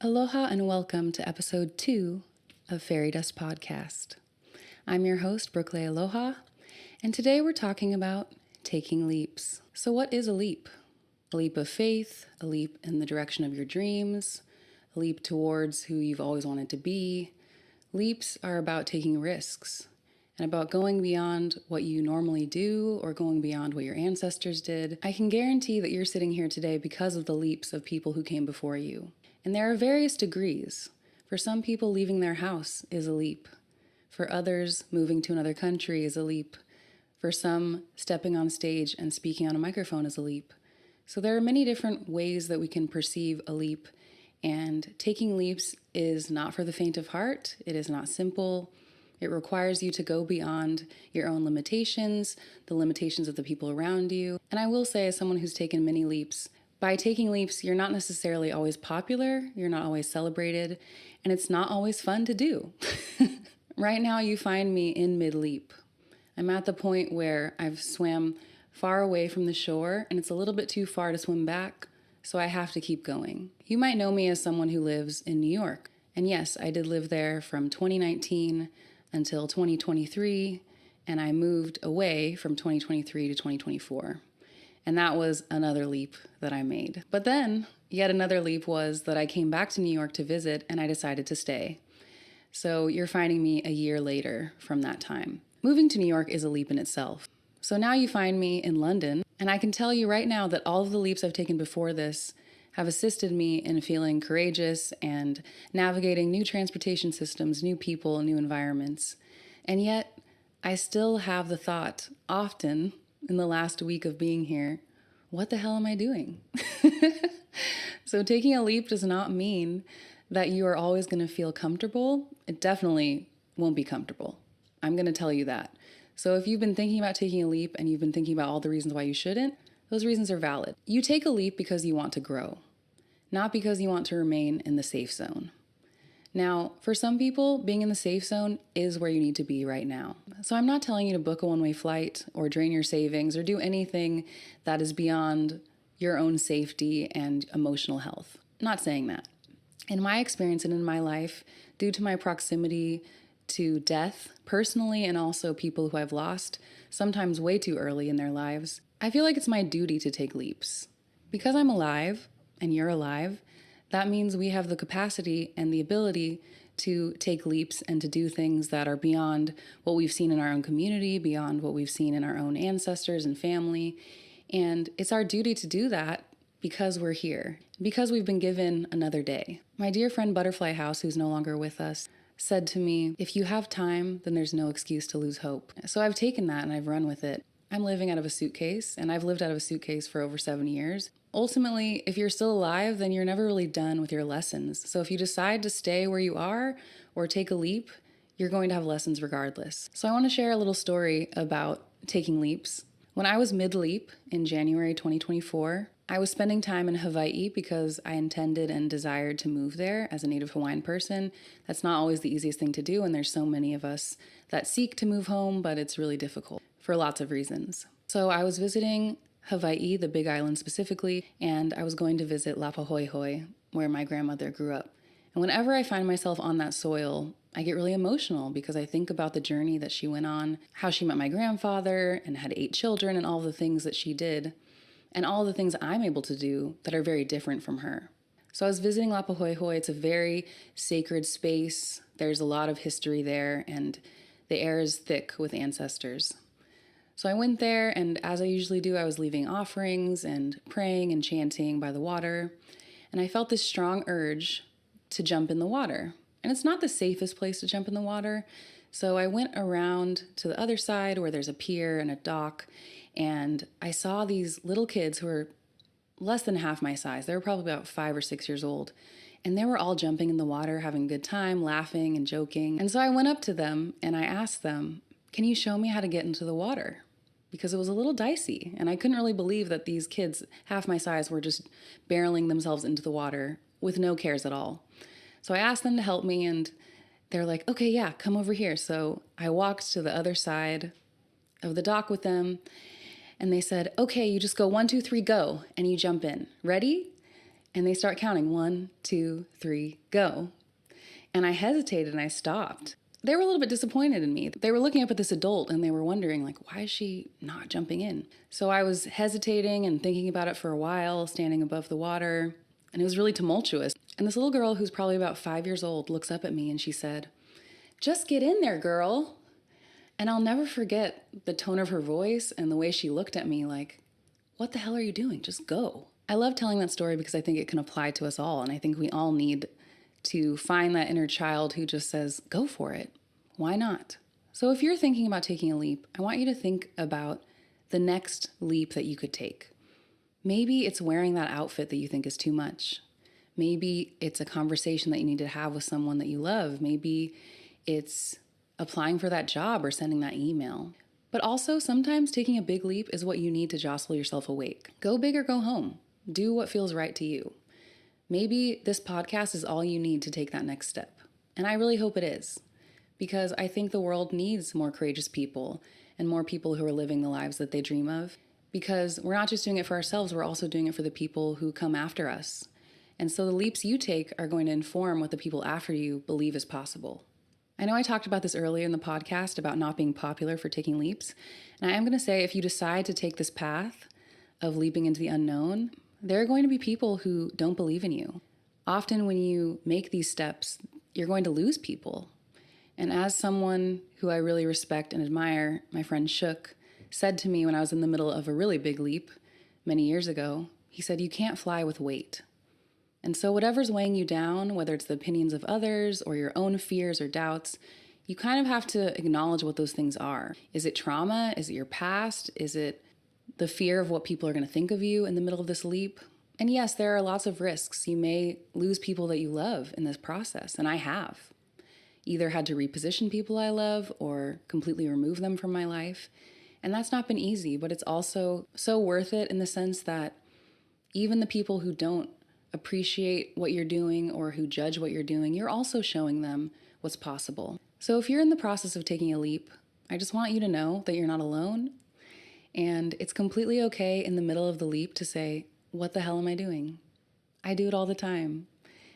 Aloha and welcome to episode 2 of Fairy Dust Podcast. I'm your host, Brooke Leialoha, and today we're talking about taking leaps. So what is a leap? A leap of faith, a leap in the direction of your dreams, a leap towards who you've always wanted to be. Leaps are about taking risks and about going beyond what you normally do or going beyond what your ancestors did. I can guarantee that you're sitting here today because of the leaps of people who came before you. And there are various degrees. For some people, leaving their house is a leap. For others, moving to another country is a leap. For some, stepping on stage and speaking on a microphone is a leap. So there are many different ways that we can perceive a leap. And taking leaps is not for the faint of heart. It is not simple. It requires you to go beyond your own limitations, the limitations of the people around you. And I will say, as someone who's taken many leaps, by taking leaps, you're not necessarily always popular, you're not always celebrated, and it's not always fun to do. Right now, you find me in mid-leap. I'm at the point where I've swam far away from the shore, and it's a little bit too far to swim back, so I have to keep going. You might know me as someone who lives in New York. And yes, I did live there from 2019 until 2023, and I moved away from 2023 to 2024. And that was another leap that I made. But then, yet another leap was that I came back to New York to visit and I decided to stay. So you're finding me a year later from that time. Moving to New York is a leap in itself. So now you find me in London, and I can tell you right now that all of the leaps I've taken before this have assisted me in feeling courageous and navigating new transportation systems, new people, new environments. And yet, I still have the thought often in the last week of being here, what the hell am I doing? So taking a leap does not mean that you are always going to feel comfortable. It definitely won't be comfortable. I'm going to tell you that. So if you've been thinking about taking a leap and you've been thinking about all the reasons why you shouldn't, those reasons are valid. You take a leap because you want to grow, not because you want to remain in the safe zone. Now, for some people, being in the safe zone is where you need to be right now. So I'm not telling you to book a one-way flight or drain your savings or do anything that is beyond your own safety and emotional health. I'm not saying that. In my experience and in my life, due to my proximity to death, personally and also people who I've lost, sometimes way too early in their lives, I feel like it's my duty to take leaps. Because I'm alive and you're alive, that means we have the capacity and the ability to take leaps and to do things that are beyond what we've seen in our own community, beyond what we've seen in our own ancestors and family. And it's our duty to do that because we're here, because we've been given another day. My dear friend Butterfly House, who's no longer with us, said to me, if you have time, then there's no excuse to lose hope. So I've taken that and I've run with it. I'm living out of a suitcase, and I've lived out of a suitcase for over 7 years. Ultimately, if you're still alive, then you're never really done with your lessons. So if you decide to stay where you are or take a leap, you're going to have lessons regardless. So I want to share a little story about taking leaps. When I was mid-leap in January 2024, I was spending time in Hawaii because I intended and desired to move there as a Native Hawaiian person. That's not always the easiest thing to do, and there's so many of us that seek to move home, but it's really difficult for lots of reasons. So I was visiting Hawaii, the Big Island specifically, and I was going to visit Lapahoihoi, where my grandmother grew up. And whenever I find myself on that soil, I get really emotional because I think about the journey that she went on, how she met my grandfather and had 8 children and all the things that she did, and all the things I'm able to do that are very different from her. So I was visiting Lapahoihoi. It's a very sacred space. There's a lot of history there, and the air is thick with ancestors. So I went there, and as I usually do, I was leaving offerings and praying and chanting by the water, and I felt this strong urge to jump in the water. And it's not the safest place to jump in the water, so I went around to the other side where there's a pier and a dock, and I saw these little kids who were less than half my size. They were probably about 5 or 6 years old, and they were all jumping in the water, having a good time, laughing and joking. And so I went up to them, and I asked them, can you show me how to get into the water? Because it was a little dicey, and I couldn't really believe that these kids, half my size, were just barreling themselves into the water with no cares at all. So I asked them to help me, and they're like, okay, yeah, come over here. So I walked to the other side of the dock with them, and they said, okay, you just go 1, 2, 3, go, and you jump in. Ready? And they start counting 1, 2, 3, go. And I hesitated and I stopped. They were a little bit disappointed in me. They were looking up at this adult and they were wondering, like, why is she not jumping in? So I was hesitating and thinking about it for a while, standing above the water, and it was really tumultuous. And this little girl who's probably about 5 years old looks up at me and she said, "Just get in there, girl." And I'll never forget the tone of her voice and the way she looked at me like, what the hell are you doing? Just go. I love telling that story because I think it can apply to us all. And I think we all need to find that inner child who just says, go for it. Why not? So if you're thinking about taking a leap, I want you to think about the next leap that you could take. Maybe it's wearing that outfit that you think is too much. Maybe it's a conversation that you need to have with someone that you love. Maybe it's applying for that job or sending that email. But also sometimes taking a big leap is what you need to jostle yourself awake. Go big or go home. Do what feels right to you. Maybe this podcast is all you need to take that next step. And I really hope it is, because I think the world needs more courageous people and more people who are living the lives that they dream of, because we're not just doing it for ourselves, we're also doing it for the people who come after us. And so the leaps you take are going to inform what the people after you believe is possible. I know I talked about this earlier in the podcast about not being popular for taking leaps. And I am going to say, if you decide to take this path of leaping into the unknown, there are going to be people who don't believe in you. Often when you make these steps, you're going to lose people. And as someone who I really respect and admire, my friend Shook, said to me when I was in the middle of a really big leap many years ago, he said, "You can't fly with weight." And so whatever's weighing you down, whether it's the opinions of others or your own fears or doubts, you kind of have to acknowledge what those things are. Is it trauma? Is it your past? Is it the fear of what people are going to think of you in the middle of this leap? And yes, there are lots of risks. You may lose people that you love in this process, and I have. Either had to reposition people I love or completely remove them from my life. And that's not been easy, but it's also so worth it in the sense that even the people who don't appreciate what you're doing or who judge what you're doing, you're also showing them what's possible. So if you're in the process of taking a leap, I just want you to know that you're not alone. And it's completely okay in the middle of the leap to say, what the hell am I doing? I do it all the time.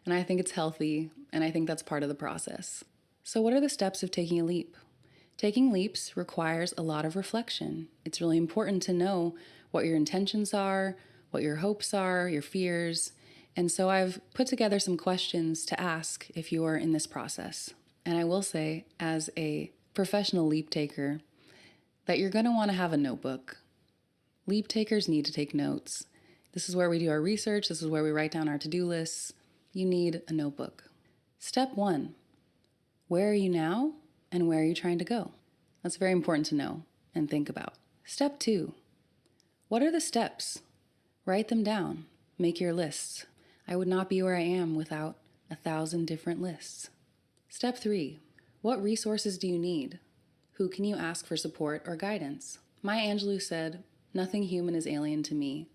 And I think it's healthy, and I think that's part of the process. So what are the steps of taking a leap? Taking leaps requires a lot of reflection. It's really important to know what your intentions are, what your hopes are, your fears. And so I've put together some questions to ask if you are in this process. And I will say, as a professional leap taker, that you're going to want to have a notebook. Leap takers need to take notes. This is where we do our research. This is where we write down our to-do lists. You need a notebook. Step 1, where are you now and where are you trying to go? That's very important to know and think about. Step 2, what are the steps? Write them down. Make your lists. I would not be where I am without 1,000 different lists. Step 3, what resources do you need? Who can you ask for support or guidance? Maya Angelou said, "Nothing human is alien to me."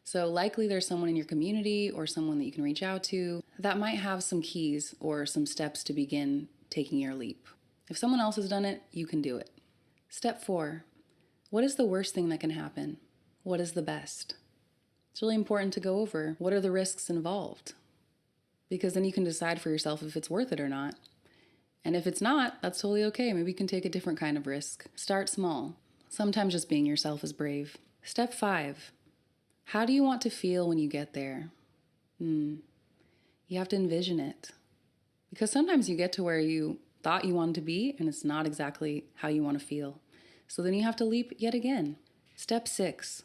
So likely there's someone in your community or someone that you can reach out to that might have some keys or some steps to begin taking your leap. If someone else has done it, you can do it. Step 4, what is the worst thing that can happen? What is the best? It's really important to go over what are the risks involved, because then you can decide for yourself if it's worth it or not. And if it's not, that's totally okay. Maybe you can take a different kind of risk. Start small. Sometimes just being yourself is brave. Step 5, how do you want to feel when you get there? You have to envision it. Because sometimes you get to where you thought you wanted to be and it's not exactly how you want to feel. So then you have to leap yet again. Step 6,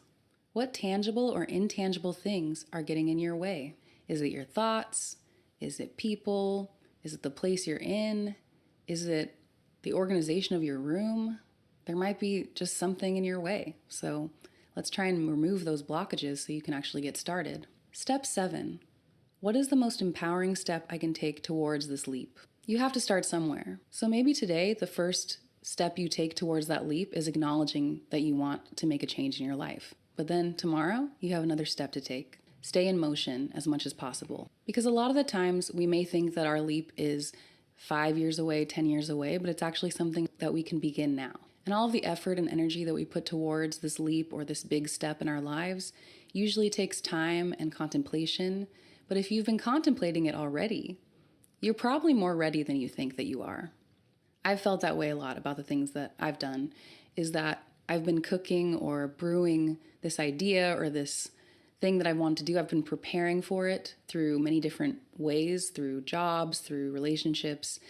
what tangible or intangible things are getting in your way? Is it your thoughts? Is it people? Is it the place you're in? Is it the organization of your room? There might be just something in your way. So let's try and remove those blockages so you can actually get started. Step 7, what is the most empowering step I can take towards this leap? You have to start somewhere. So maybe today, the first step you take towards that leap is acknowledging that you want to make a change in your life. But then tomorrow, you have another step to take. Stay in motion as much as possible. Because a lot of the times we may think that our leap is 5 years away, 10 years away, but it's actually something that we can begin now. And all of the effort and energy that we put towards this leap or this big step in our lives usually takes time and contemplation, But if you've been contemplating it already, you're probably more ready than you think that you are. I've felt that way a lot about the things that I've done, is that I've been cooking or brewing this idea or this thing that I want to do. I've been preparing for it through many different ways, through jobs, through relationships.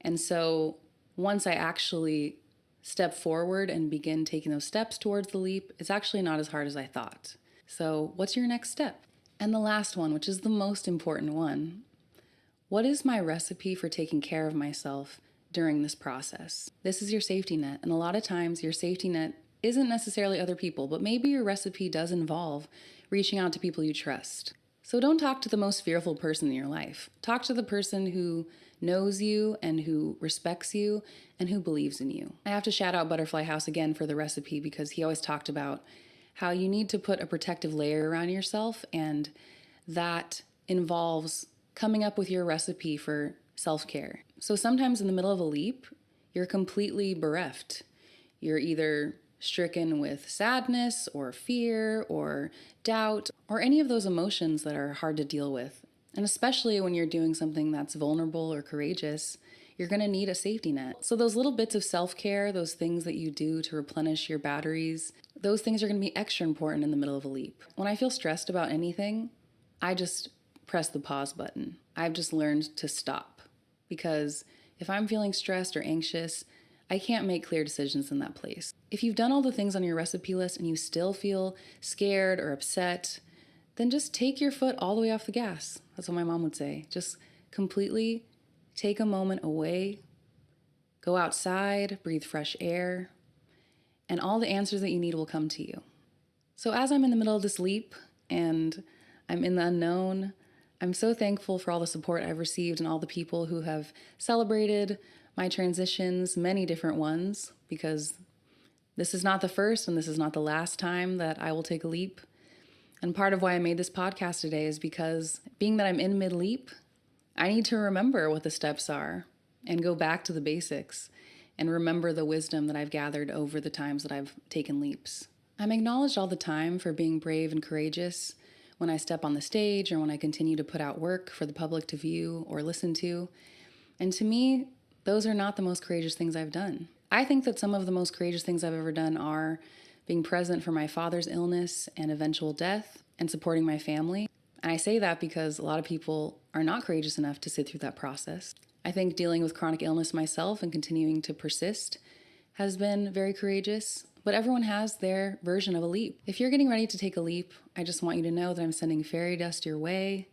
And so once I actually step forward and begin taking those steps towards the leap, it's actually not as hard as I thought. So what's your next step? And the last one, which is the most important one, what is my recipe for taking care of myself during this process? This is your safety net. And a lot of times your safety net isn't necessarily other people, but maybe your recipe does involve reaching out to people you trust. So don't talk to the most fearful person in your life. Talk to the person who knows you and who respects you and who believes in you. I have to shout out Butterfly House again for the recipe, because he always talked about how you need to put a protective layer around yourself, and that involves coming up with your recipe for self-care. So sometimes in the middle of a leap, you're completely bereft. You're either stricken with sadness or fear or doubt or any of those emotions that are hard to deal with. And especially when you're doing something that's vulnerable or courageous, you're going to need a safety net. So those little bits of self-care, those things that you do to replenish your batteries, those things are going to be extra important in the middle of a leap. When I feel stressed about anything, I just press the pause button. I've just learned to stop, because if I'm feeling stressed or anxious, I can't make clear decisions in that place. If you've done all the things on your recipe list and you still feel scared or upset, then just take your foot all the way off the gas. That's what my mom would say. Just completely take a moment away, go outside, breathe fresh air, and all the answers that you need will come to you. So as I'm in the middle of this leap and I'm in the unknown, I'm so thankful for all the support I've received and all the people who have celebrated my transitions, many different ones, because this is not the first and this is not the last time that I will take a leap. And part of why I made this podcast today is because, being that I'm in mid-leap, I need to remember what the steps are and go back to the basics and remember the wisdom that I've gathered over the times that I've taken leaps. I'm acknowledged all the time for being brave and courageous when I step on the stage or when I continue to put out work for the public to view or listen to. And to me, those are not the most courageous things I've done. I think that some of the most courageous things I've ever done are being present for my father's illness and eventual death and supporting my family. And I say that because a lot of people are not courageous enough to sit through that process. I think dealing with chronic illness myself and continuing to persist has been very courageous, but everyone has their version of a leap. If you're getting ready to take a leap, I just want you to know that I'm sending fairy dust your way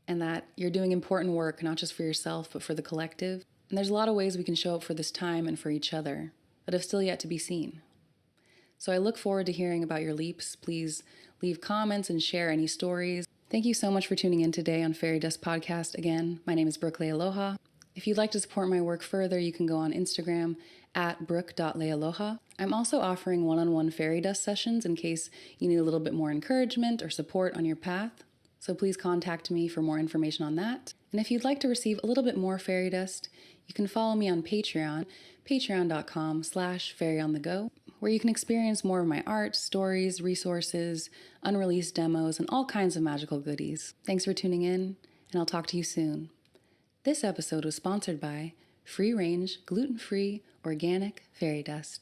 and that you're doing important work, not just for yourself, but for the collective. And there's a lot of ways we can show up for this time and for each other that have still yet to be seen. So I look forward to hearing about your leaps. Please leave comments and share any stories. Thank you so much for tuning in today on Fairy Dust Podcast. Again, my name is Brooke Leialoha. If you'd like to support my work further, you can go on Instagram at brooke.leialoha. I'm also offering one-on-one fairy dust sessions in case you need a little bit more encouragement or support on your path. So please contact me for more information on that. And if you'd like to receive a little bit more fairy dust, you can follow me on Patreon, patreon.com/fairyonthego, where you can experience more of my art, stories, resources, unreleased demos, and all kinds of magical goodies. Thanks for tuning in, and I'll talk to you soon. This episode was sponsored by free-range, gluten-free, organic fairy dust.